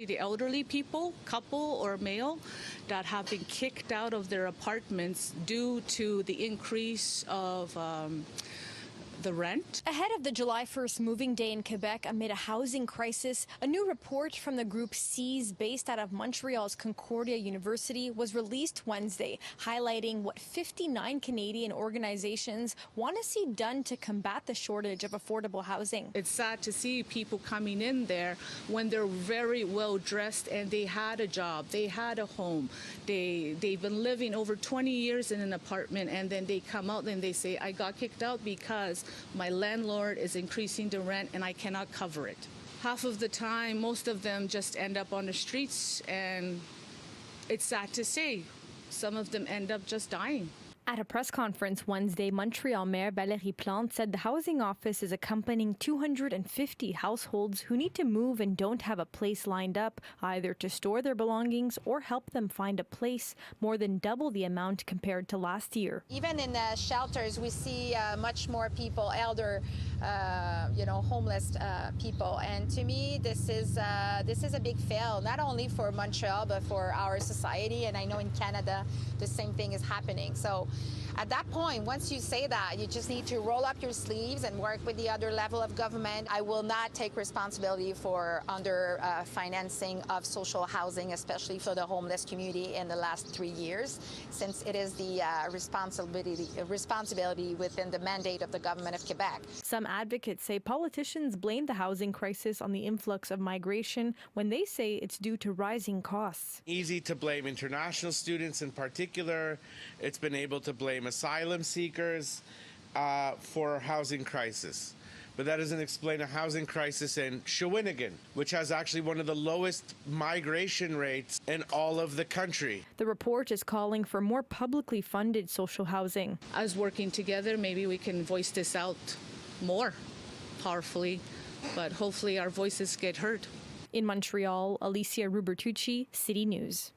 The elderly people, couple or male, that have been kicked out of their apartments due to the increase of the rent. Ahead of the July 1st moving day in Quebec amid a housing crisis, a new report from the group SEAS, based out of Montreal's Concordia University, was released Wednesday, highlighting what 59 Canadian organizations want to see done to combat the shortage of affordable housing. It's sad to see people coming in there when they're very well dressed and they had a job, they had a home, they've been living over 20 years in an apartment, and then they come out and they say, I got kicked out because my landlord is increasing the rent and I cannot cover it. Half of the time, most of them just end up on the streets, and it's sad to say, some of them end up just dying. At a press conference Wednesday, Montreal Mayor Valérie Plante said the housing office is accompanying 250 households who need to move and don't have a place lined up, either to store their belongings or help them find a place, more than double the amount compared to last year. Even in shelters, we see much more people, homeless people. And to me, this is a big fail, not only for Montreal, but for our society. And I know in Canada, the same thing is happening. So at that point, once you say that, you just need to roll up your sleeves and work with the other level of government. I will not take responsibility for financing of social housing, especially for the homeless community in the last 3 years, since it is the responsibility within the mandate of the government of Quebec. Some advocates say politicians blame the housing crisis on the influx of migration when they say it's due to rising costs. Easy to blame international students in particular. It's been able to blame asylum seekers for housing crisis. But that doesn't explain a housing crisis in Shawinigan, which has actually one of the lowest migration rates in all of the country. The report is calling for more publicly funded social housing. As working together, maybe we can voice this out more powerfully, but hopefully our voices get heard. In Montreal, Alyssia Rubertucci, City News.